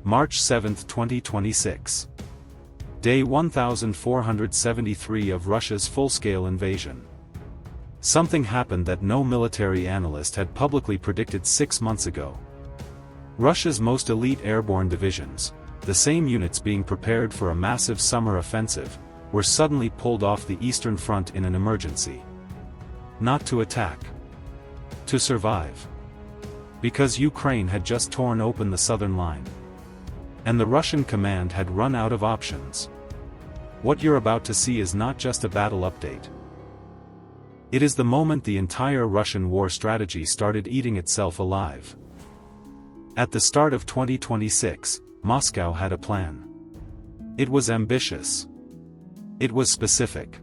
March 7, 2026. Day 1473 of Russia's full-scale invasion. Something happened that no military analyst had publicly predicted 6 months ago. Russia's most elite airborne divisions, the same units being prepared for a massive summer offensive, were suddenly pulled off the Eastern Front in an emergency. Not to attack. To survive. Because Ukraine had just torn open the southern line. And the Russian command had run out of options. What you're about to see is not just a battle update. It is the moment the entire Russian war strategy started eating itself alive. At the start of 2026, Moscow had a plan. It was ambitious. It was specific.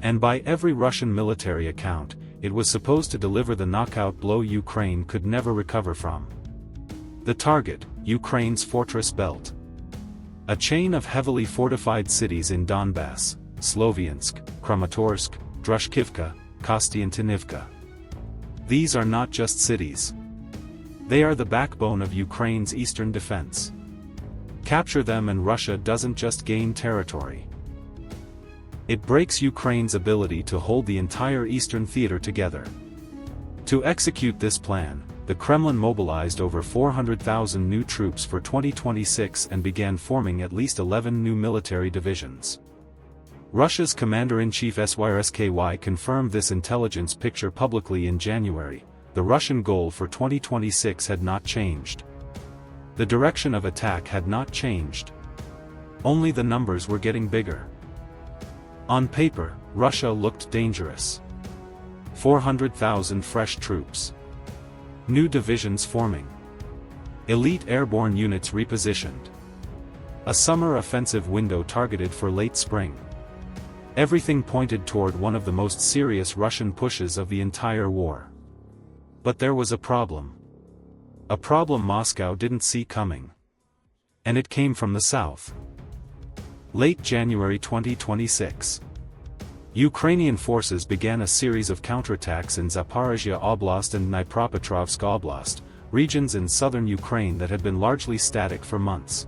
And by every Russian military account, it was supposed to deliver the knockout blow Ukraine could never recover from. The target, Ukraine's fortress belt. A chain of heavily fortified cities in Donbass, Sloviansk, Kramatorsk, Drushkivka, Kostiantynivka. These are not just cities. They are the backbone of Ukraine's eastern defense. Capture them and Russia doesn't just gain territory. It breaks Ukraine's ability to hold the entire eastern theater together. To execute this plan, the Kremlin mobilized over 400,000 new troops for 2026 and began forming at least 11 new military divisions. Russia's Commander-in-Chief Syrskyi confirmed this intelligence picture publicly in January. The Russian goal for 2026 had not changed. The direction of attack had not changed. Only the numbers were getting bigger. On paper, Russia looked dangerous. 400,000 fresh troops. New divisions forming. Elite airborne units repositioned. A summer offensive window targeted for late spring. Everything pointed toward one of the most serious Russian pushes of the entire war. But there was a problem. A problem Moscow didn't see coming. And it came from the south. Late January 2026. Ukrainian forces began a series of counterattacks in Zaporizhia Oblast and Dnipropetrovsk Oblast, regions in southern Ukraine that had been largely static for months.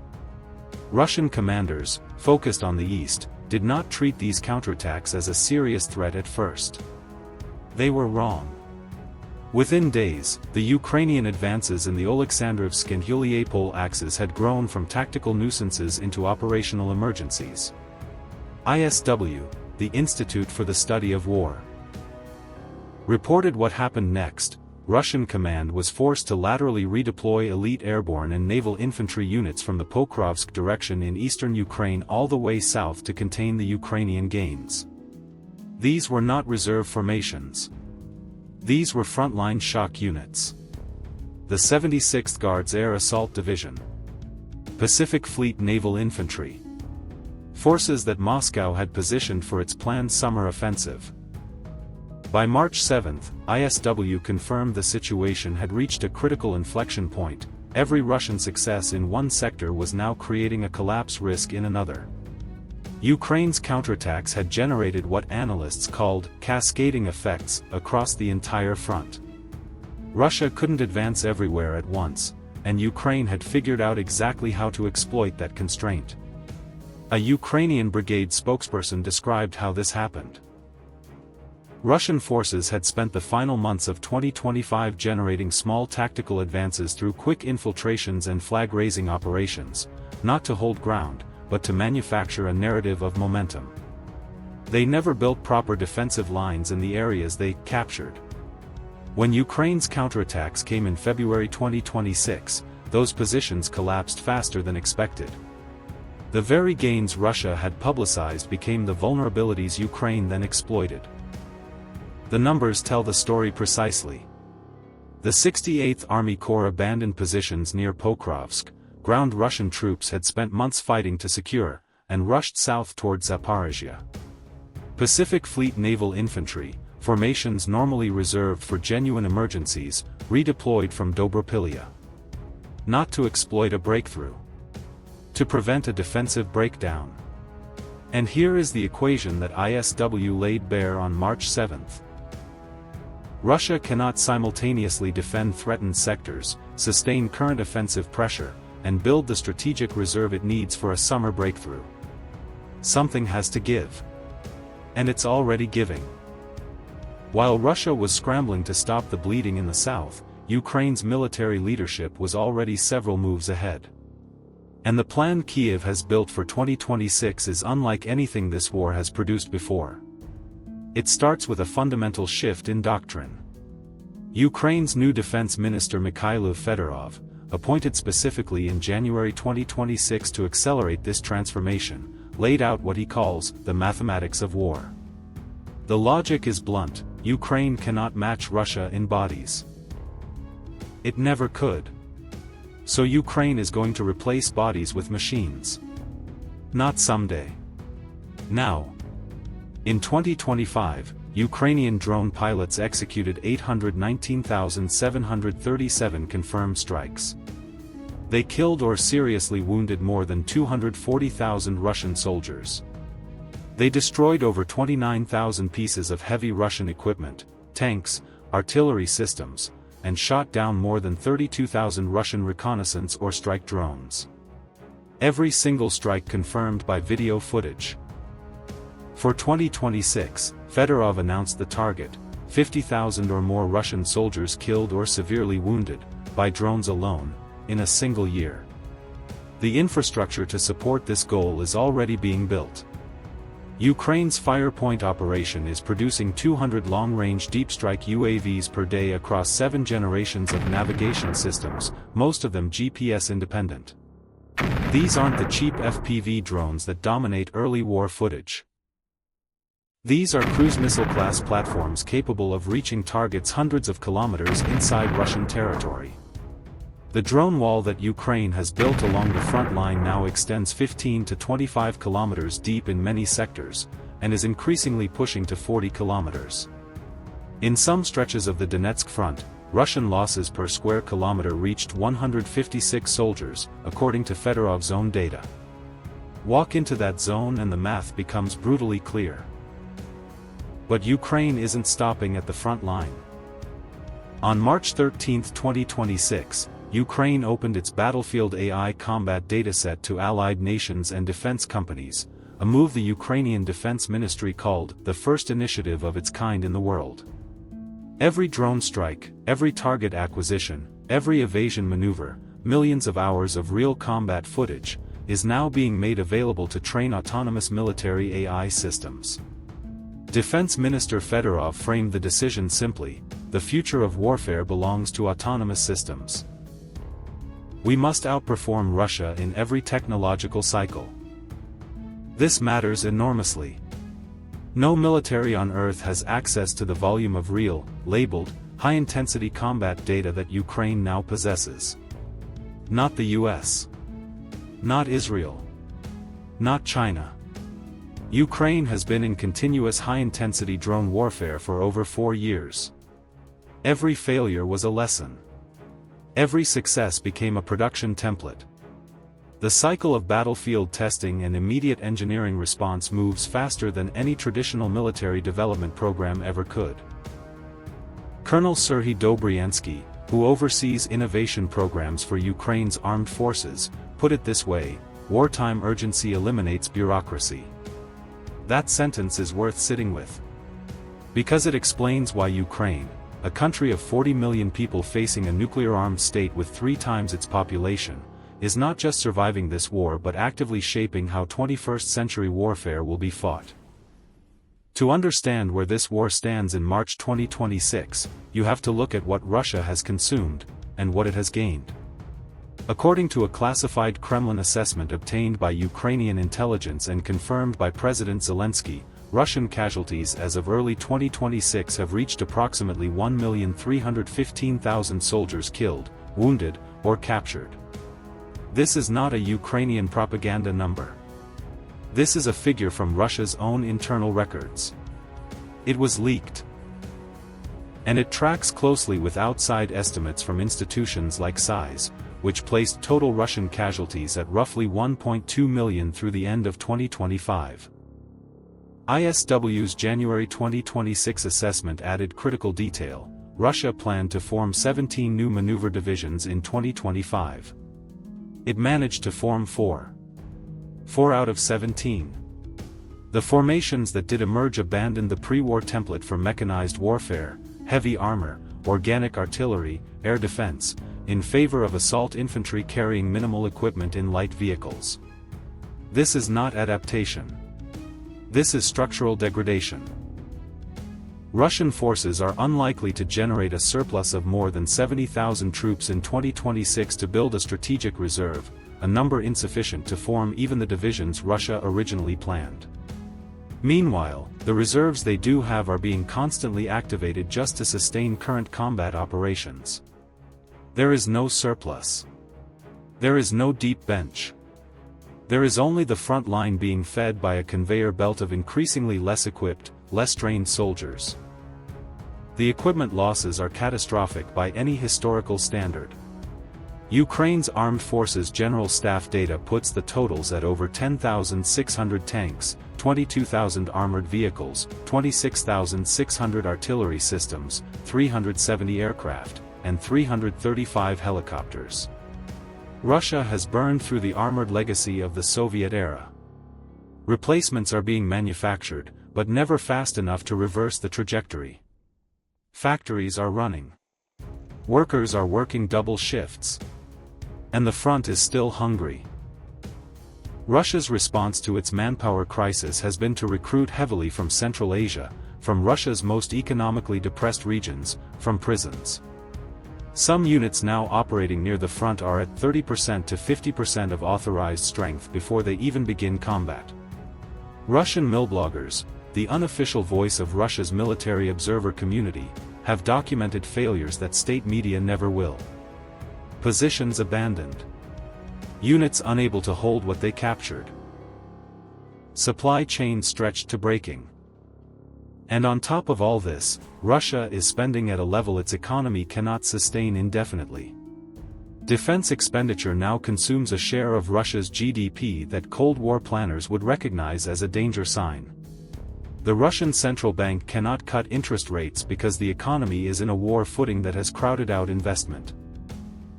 Russian commanders, focused on the east, did not treat these counterattacks as a serious threat at first. They were wrong. Within days, the Ukrainian advances in the Oleksandrivsk and Huliapol axes had grown from tactical nuisances into operational emergencies. ISW, the Institute for the Study of War, reported what happened next. Russian command was forced to laterally redeploy elite airborne and naval infantry units from the Pokrovsk direction in eastern Ukraine all the way south to contain the Ukrainian gains. These were not reserve formations. These were frontline shock units. The 76th Guards Air Assault Division. Pacific Fleet Naval Infantry. Forces that Moscow had positioned for its planned summer offensive. By March 7, ISW confirmed the situation had reached a critical inflection point. Every Russian success in one sector was now creating a collapse risk in another. Ukraine's counterattacks had generated what analysts called cascading effects across the entire front. Russia couldn't advance everywhere at once, and Ukraine had figured out exactly how to exploit that constraint. A Ukrainian brigade spokesperson described how this happened. Russian forces had spent the final months of 2025 generating small tactical advances through quick infiltrations and flag-raising operations, not to hold ground, but to manufacture a narrative of momentum. They never built proper defensive lines in the areas they captured. When Ukraine's counterattacks came in February 2026, those positions collapsed faster than expected. The very gains Russia had publicized became the vulnerabilities Ukraine then exploited. The numbers tell the story precisely. The 68th Army Corps abandoned positions near Pokrovsk, ground Russian troops had spent months fighting to secure, and rushed south toward Zaporizhia. Pacific Fleet Naval Infantry, formations normally reserved for genuine emergencies, redeployed from Dobropilya. Not to exploit a breakthrough. To prevent a defensive breakdown. And here is the equation that ISW laid bare on March 7. Russia cannot simultaneously defend threatened sectors, sustain current offensive pressure, and build the strategic reserve it needs for a summer breakthrough. Something has to give. And it's already giving. While Russia was scrambling to stop the bleeding in the south, Ukraine's military leadership was already several moves ahead. And the plan Kyiv has built for 2026 is unlike anything this war has produced before. It starts with a fundamental shift in doctrine. Ukraine's new defense minister Mikhailo Fedorov, appointed specifically in January 2026 to accelerate this transformation, laid out what he calls the mathematics of war. The logic is blunt: Ukraine cannot match Russia in bodies. It never could. So Ukraine is going to replace bodies with machines. Not someday. Now. In 2025, Ukrainian drone pilots executed 819,737 confirmed strikes. They killed or seriously wounded more than 240,000 Russian soldiers. They destroyed over 29,000 pieces of heavy Russian equipment, tanks, artillery systems, and shot down more than 32,000 Russian reconnaissance or strike drones. Every single strike confirmed by video footage. For 2026, Fedorov announced the target: 50,000 or more Russian soldiers killed or severely wounded, by drones alone, in a single year. The infrastructure to support this goal is already being built. Ukraine's Firepoint operation is producing 200 long-range deep-strike UAVs per day across 7 generations of navigation systems, most of them GPS-independent. These aren't the cheap FPV drones that dominate early war footage. These are cruise missile-class platforms capable of reaching targets hundreds of kilometers inside Russian territory. The drone wall that Ukraine has built along the front line now extends 15 to 25 kilometers deep in many sectors, and is increasingly pushing to 40 kilometers. In some stretches of the Donetsk front, Russian losses per square kilometer reached 156 soldiers, according to Fedorov's own data. Walk into that zone and the math becomes brutally clear. But Ukraine isn't stopping at the front line. On March 13, 2026, Ukraine opened its Battlefield AI combat dataset to allied nations and defense companies, a move the Ukrainian Defense Ministry called the first initiative of its kind in the world. Every drone strike, every target acquisition, every evasion maneuver, millions of hours of real combat footage, is now being made available to train autonomous military AI systems. Defense Minister Fedorov framed the decision simply: the future of warfare belongs to autonomous systems. We must outperform Russia in every technological cycle. This matters enormously. No military on Earth has access to the volume of real, labeled, high-intensity combat data that Ukraine now possesses. Not the US. Not Israel. Not China. Ukraine has been in continuous high-intensity drone warfare for over 4 years. Every failure was a lesson. Every success became a production template. The cycle of battlefield testing and immediate engineering response moves faster than any traditional military development program ever could. Colonel Syrskyi, who oversees innovation programs for Ukraine's armed forces, put it this way: wartime urgency eliminates bureaucracy. That sentence is worth sitting with. Because it explains why Ukraine, a country of 40 million people facing a nuclear-armed state with 3 times its population, is not just surviving this war but actively shaping how 21st century warfare will be fought. To understand where this war stands in March 2026, you have to look at what Russia has consumed, and what it has gained. According to a classified Kremlin assessment obtained by Ukrainian intelligence and confirmed by President Zelensky, Russian casualties as of early 2026 have reached approximately 1,315,000 soldiers killed, wounded, or captured. This is not a Ukrainian propaganda number. This is a figure from Russia's own internal records. It was leaked. And it tracks closely with outside estimates from institutions like SIZE, which placed total Russian casualties at roughly 1.2 million through the end of 2025. ISW's January 2026 assessment added critical detail: Russia planned to form 17 new maneuver divisions in 2025. It managed to form 4 out of 17. The formations that did emerge abandoned the pre-war template for mechanized warfare, heavy armor, organic artillery, air defense, in favor of assault infantry carrying minimal equipment in light vehicles. This is not adaptation. This is structural degradation. Russian forces are unlikely to generate a surplus of more than 70,000 troops in 2026 to build a strategic reserve, a number insufficient to form even the divisions Russia originally planned. Meanwhile, the reserves they do have are being constantly activated just to sustain current combat operations. There is no surplus. There is no deep bench. There is only the front line being fed by a conveyor belt of increasingly less equipped, less trained soldiers. The equipment losses are catastrophic by any historical standard. Ukraine's Armed Forces General Staff data puts the totals at over 10,600 tanks, 22,000 armored vehicles, 26,600 artillery systems, 370 aircraft, and 335 helicopters. Russia has burned through the armored legacy of the Soviet era. Replacements are being manufactured, but never fast enough to reverse the trajectory. Factories are running. Workers are working double shifts. And the front is still hungry. Russia's response to its manpower crisis has been to recruit heavily from Central Asia, from Russia's most economically depressed regions, from prisons. Some units now operating near the front are at 30% to 50% of authorized strength before they even begin combat. Russian millbloggers, the unofficial voice of Russia's military observer community, have documented failures that state media never will. Positions abandoned. Units unable to hold what they captured. Supply chains stretched to breaking. And on top of all this, Russia is spending at a level its economy cannot sustain indefinitely. Defense expenditure now consumes a share of Russia's GDP that Cold War planners would recognize as a danger sign. The Russian central bank cannot cut interest rates because the economy is in a war footing that has crowded out investment.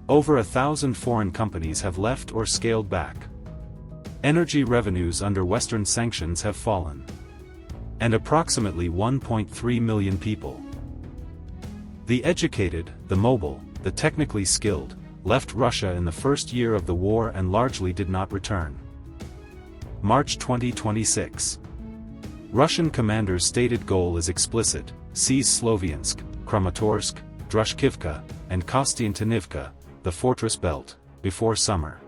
Over 1,000 foreign companies have left or scaled back. Energy revenues under Western sanctions have fallen. And approximately 1.3 million people. The educated, the mobile, the technically skilled, left Russia in the first year of the war and largely did not return. March 2026. Russian commanders' stated goal is explicit: seize Sloviansk, Kramatorsk, Drushkivka, and Kostiantynivka, the fortress belt, before summer.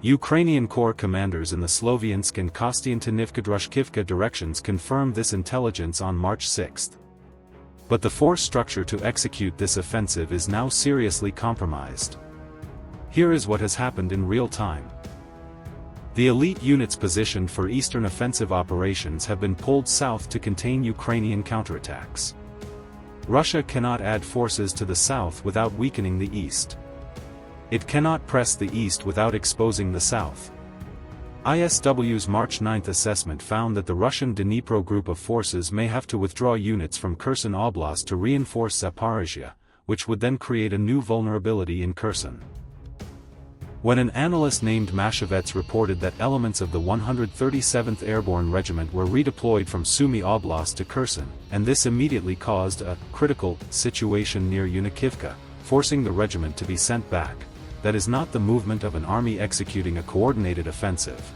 Ukrainian corps commanders in the Sloviansk and Kostiantynivka-Drushkivka directions confirmed this intelligence on March 6. But the force structure to execute this offensive is now seriously compromised. Here is what has happened in real time. The elite units positioned for eastern offensive operations have been pulled south to contain Ukrainian counterattacks. Russia cannot add forces to the south without weakening the east. It cannot press the east without exposing the south. ISW's March 9 assessment found that the Russian Dnipro group of forces may have to withdraw units from Kherson Oblast to reinforce Zaporizhia, which would then create a new vulnerability in Kherson. When an analyst named Mashevets reported that elements of the 137th Airborne Regiment were redeployed from Sumy Oblast to Kherson, and this immediately caused a critical situation near Yunikivka, forcing the regiment to be sent back, that is not the movement of an army executing a coordinated offensive.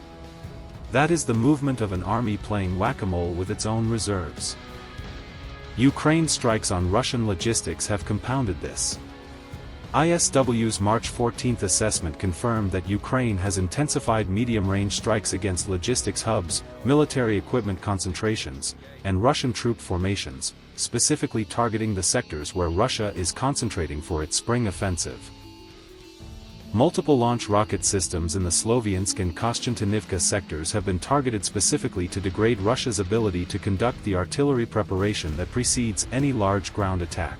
That is the movement of an army playing whack-a-mole with its own reserves. Ukraine strikes on Russian logistics have compounded this. ISW's March 14 assessment confirmed that Ukraine has intensified medium-range strikes against logistics hubs, military equipment concentrations, and Russian troop formations, specifically targeting the sectors where Russia is concentrating for its spring offensive. Multiple launch rocket systems in the Sloviansk and Kostiantynivka sectors have been targeted specifically to degrade Russia's ability to conduct the artillery preparation that precedes any large ground attack.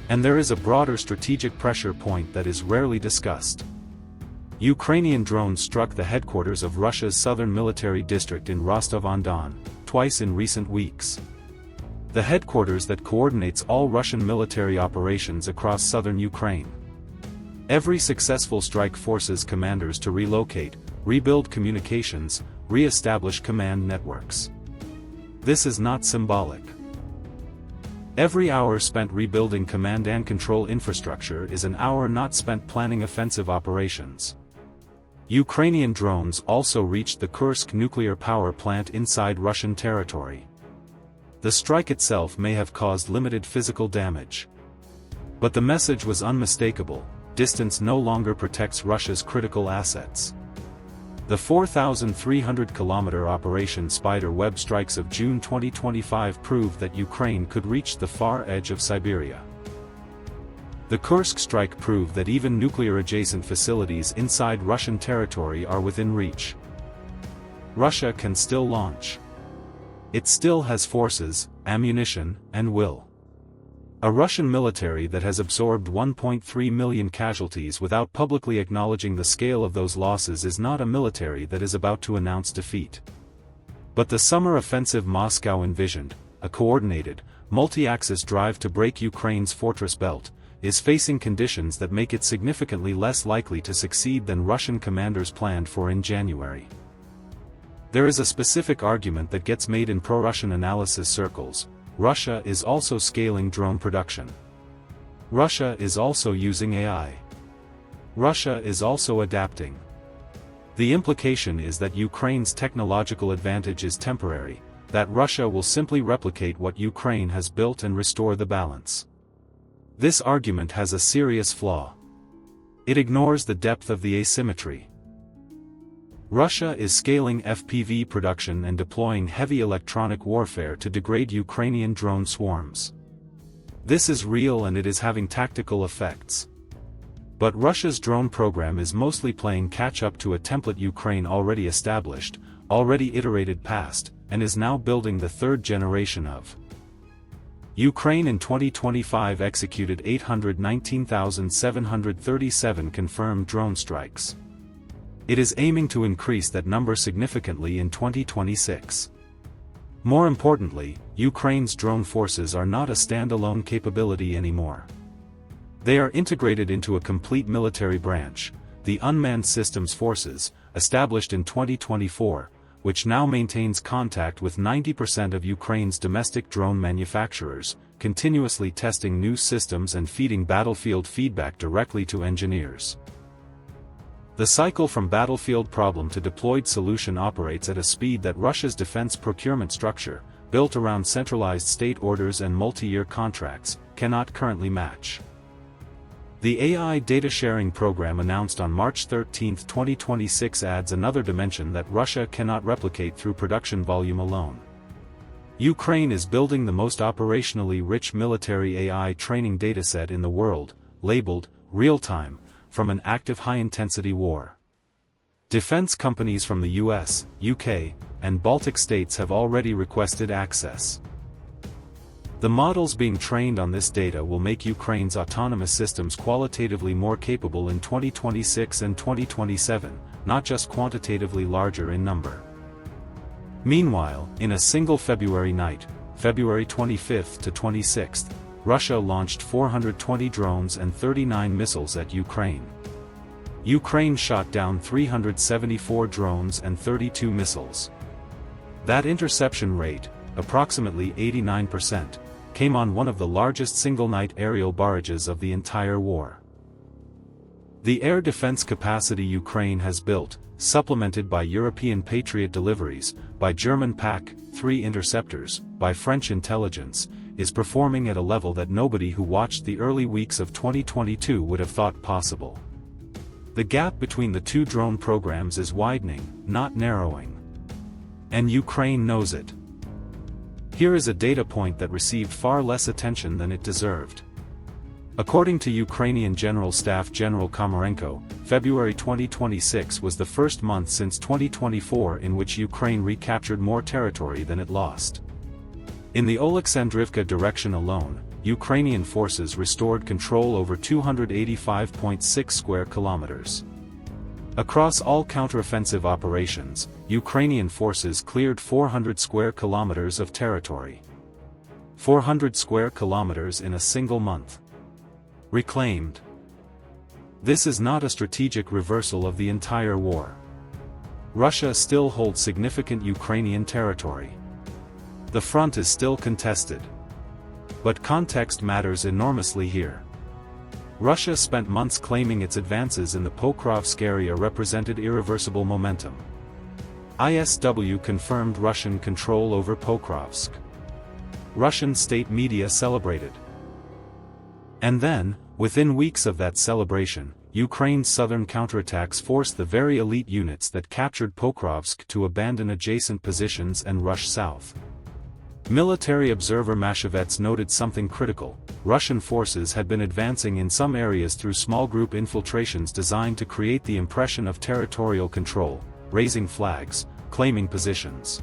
And there is a broader strategic pressure point that is rarely discussed. Ukrainian drones struck the headquarters of Russia's southern military district in Rostov-on-Don, twice in recent weeks. The headquarters that coordinates all Russian military operations across southern Ukraine. Every successful strike forces commanders to relocate, rebuild communications, re-establish command networks. This is not symbolic. Every hour spent rebuilding command and control infrastructure is an hour not spent planning offensive operations. Ukrainian drones also reached the Kursk nuclear power plant inside Russian territory. The strike itself may have caused limited physical damage. But the message was unmistakable: distance no longer protects Russia's critical assets. The 4,300-kilometer Operation Spider Web strikes of June 2025 proved that Ukraine could reach the far edge of Siberia. The Kursk strike proved that even nuclear-adjacent facilities inside Russian territory are within reach. Russia can still launch. It still has forces, ammunition, and will. A Russian military that has absorbed 1.3 million casualties without publicly acknowledging the scale of those losses is not a military that is about to announce defeat. But the summer offensive Moscow envisioned, a coordinated, multi-axis drive to break Ukraine's fortress belt, is facing conditions that make it significantly less likely to succeed than Russian commanders planned for in January. There is a specific argument that gets made in pro-Russian analysis circles: Russia is also scaling drone production. Russia is also using AI. Russia is also adapting. The implication is that Ukraine's technological advantage is temporary, that Russia will simply replicate what Ukraine has built and restore the balance. This argument has a serious flaw. It ignores the depth of the asymmetry. Russia is scaling FPV production and deploying heavy electronic warfare to degrade Ukrainian drone swarms. This is real and it is having tactical effects. But Russia's drone program is mostly playing catch-up to a template Ukraine already established, already iterated past, and is now building the third generation of. Ukraine in 2025 executed 819,737 confirmed drone strikes. It is aiming to increase that number significantly in 2026. More importantly, Ukraine's drone forces are not a standalone capability anymore. They are integrated into a complete military branch, the Unmanned Systems Forces, established in 2024, which now maintains contact with 90% of Ukraine's domestic drone manufacturers, continuously testing new systems and feeding battlefield feedback directly to engineers. The cycle from battlefield problem to deployed solution operates at a speed that Russia's defense procurement structure, built around centralized state orders and multi-year contracts, cannot currently match. The AI data sharing program announced on March 13, 2026 adds another dimension that Russia cannot replicate through production volume alone. Ukraine is building the most operationally rich military AI training dataset in the world, labeled real-time, from an active high-intensity war. Defense companies from the US, UK, and Baltic states have already requested access. The models being trained on this data will make Ukraine's autonomous systems qualitatively more capable in 2026 and 2027, not just quantitatively larger in number. Meanwhile, in a single February night, February 25 to 26, Russia launched 420 drones and 39 missiles at Ukraine. Ukraine shot down 374 drones and 32 missiles. That interception rate, approximately 89%, came on one of the largest single-night aerial barrages of the entire war. The air defense capacity Ukraine has built, supplemented by European Patriot deliveries, by German PAC-3 interceptors, by French intelligence, is performing at a level that nobody who watched the early weeks of 2022 would have thought possible. The gap between the two drone programs is widening, not narrowing. And Ukraine knows it. Here is a data point that received far less attention than it deserved. According to Ukrainian General Staff General Komarenko, February 2026 was the first month since 2024 in which Ukraine recaptured more territory than it lost. In the Oleksandrivka direction alone, Ukrainian forces restored control over 285.6 square kilometers. Across all counteroffensive operations, Ukrainian forces cleared 400 square kilometers of territory. 400 square kilometers in a single month. Reclaimed. This is not a strategic reversal of the entire war. Russia still holds significant Ukrainian territory. The front is still contested. But context matters enormously here. Russia spent months claiming its advances in the Pokrovsk area represented irreversible momentum. ISW confirmed Russian control over Pokrovsk. Russian state media celebrated. And then, within weeks of that celebration, Ukraine's southern counterattacks forced the very elite units that captured Pokrovsk to abandon adjacent positions and rush south. Military observer Mashevets noted something critical: Russian forces had been advancing in some areas through small group infiltrations designed to create the impression of territorial control, raising flags, claiming positions,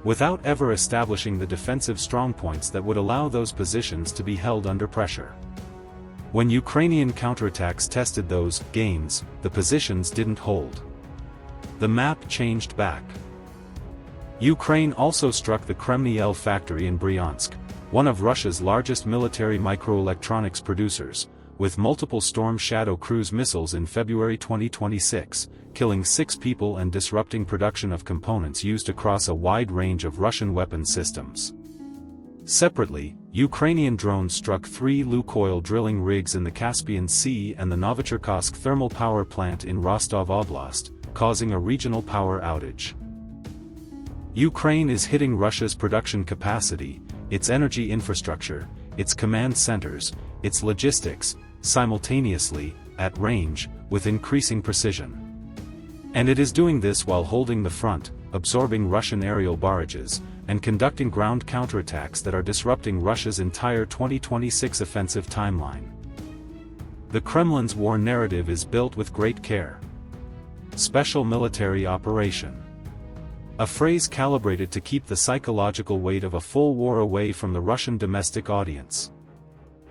without ever establishing the defensive strongpoints that would allow those positions to be held under pressure. When Ukrainian counterattacks tested those gains, the positions didn't hold. The map changed back. Ukraine also struck the Kremlin factory in Bryansk, one of Russia's largest military microelectronics producers, with multiple Storm Shadow cruise missiles in February 2026, killing 6 people and disrupting production of components used across a wide range of Russian weapon systems. Separately, Ukrainian drones struck 3 Lukoil drilling rigs in the Caspian Sea and the Novocherkassk thermal power plant in Rostov Oblast, causing a regional power outage. Ukraine is hitting Russia's production capacity, its energy infrastructure, its command centers, its logistics, simultaneously, at range, with increasing precision. And it is doing this while holding the front, absorbing Russian aerial barrages, and conducting ground counterattacks that are disrupting Russia's entire 2026 offensive timeline. The Kremlin's war narrative is built with great care. Special military operation. A phrase calibrated to keep the psychological weight of a full war away from the Russian domestic audience.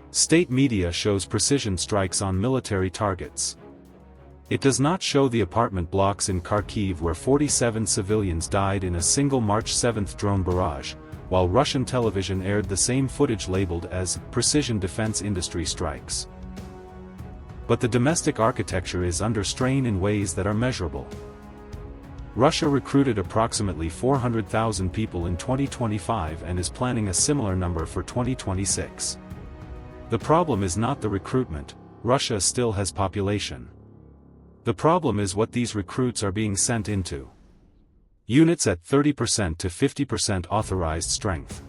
State media shows precision strikes on military targets. It does not show the apartment blocks in Kharkiv where 47 civilians died in a single March 7 drone barrage, while Russian television aired the same footage labeled as precision defense industry strikes. But the domestic architecture is under strain in ways that are measurable. Russia recruited approximately 400,000 people in 2025 and is planning a similar number for 2026. The problem is not the recruitment. Russia still has population. The problem is what these recruits are being sent into. Units at 30% to 50% authorized strength.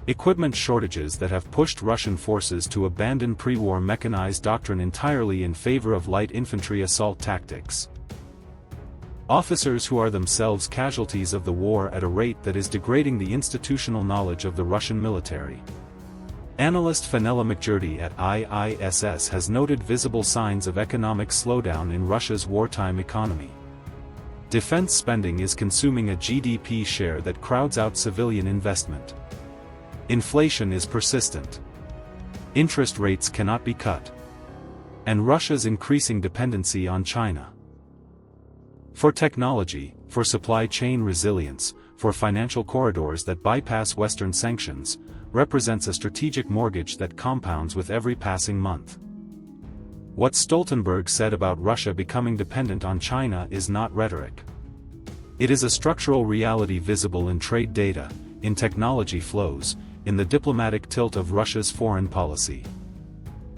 Equipment shortages that have pushed Russian forces to abandon pre-war mechanized doctrine entirely in favor of light infantry assault tactics. Officers who are themselves casualties of the war at a rate that is degrading the institutional knowledge of the Russian military. Analyst Fenella McJurdy at IISS has noted visible signs of economic slowdown in Russia's wartime economy. Defense spending is consuming a GDP share that crowds out civilian investment. Inflation is persistent. Interest rates cannot be cut. And Russia's increasing dependency on China. For technology, for supply chain resilience, for financial corridors that bypass Western sanctions, represents a strategic mortgage that compounds with every passing month. What Stoltenberg said about Russia becoming dependent on China is not rhetoric. It is a structural reality visible in trade data, in technology flows, in the diplomatic tilt of Russia's foreign policy.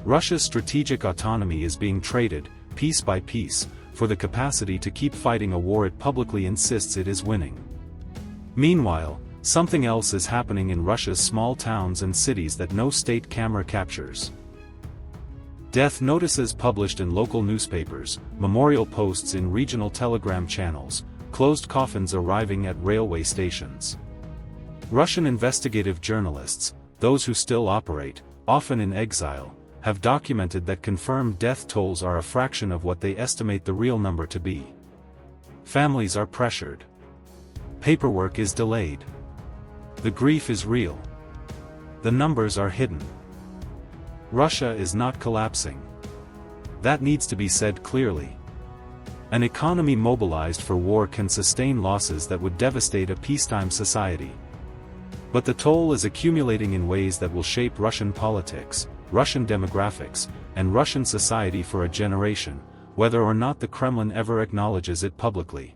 Russia's strategic autonomy is being traded, piece by piece, for the capacity to keep fighting a war it publicly insists it is winning. Meanwhile, something else is happening in Russia's small towns and cities that no state camera captures. Death notices published in local newspapers, memorial posts in regional telegram channels, closed coffins arriving at railway stations. Russian investigative journalists, those who still operate, often in exile, have documented that confirmed death tolls are a fraction of what they estimate the real number to be. Families are pressured. Paperwork is delayed. The grief is real. The numbers are hidden. Russia is not collapsing. That needs to be said clearly. An economy mobilized for war can sustain losses that would devastate a peacetime society. But the toll is accumulating in ways that will shape Russian politics, Russian demographics, and Russian society for a generation, whether or not the Kremlin ever acknowledges it publicly.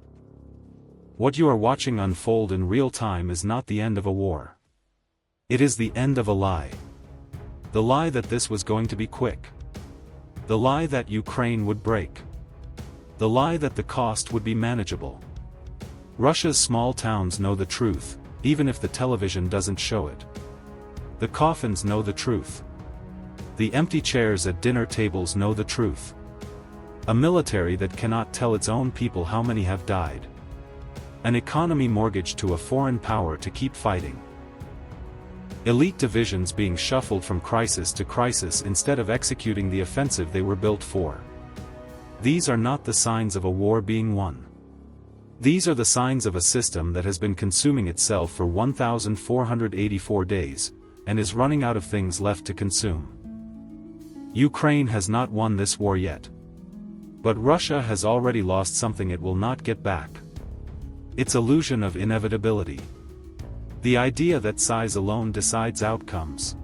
What you are watching unfold in real time is not the end of a war. It is the end of a lie. The lie that this was going to be quick. The lie that Ukraine would break. The lie that the cost would be manageable. Russia's small towns know the truth, even if the television doesn't show it. The coffins know the truth. The empty chairs at dinner tables know the truth. A military that cannot tell its own people how many have died. An economy mortgaged to a foreign power to keep fighting. Elite divisions being shuffled from crisis to crisis instead of executing the offensive they were built for. These are not the signs of a war being won. These are the signs of a system that has been consuming itself for 1,484 days, and is running out of things left to consume. Ukraine has not won this war yet. But Russia has already lost something it will not get back. Its illusion of inevitability. The idea that size alone decides outcomes.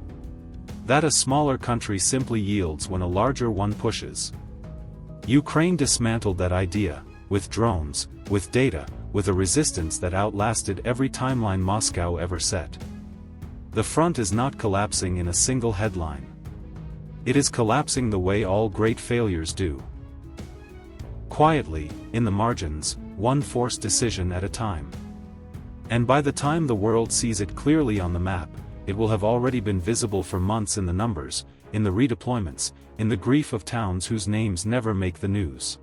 That a smaller country simply yields when a larger one pushes. Ukraine dismantled that idea, with drones, with data, with a resistance that outlasted every timeline Moscow ever set. The front is not collapsing in a single headline. It is collapsing the way all great failures do. Quietly, in the margins, one forced decision at a time. And by the time the world sees it clearly on the map, it will have already been visible for months in the numbers, in the redeployments, in the grief of towns whose names never make the news.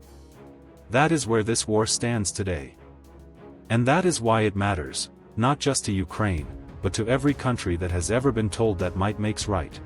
That is where this war stands today. And that is why it matters, not just to Ukraine, but to every country that has ever been told that might makes right.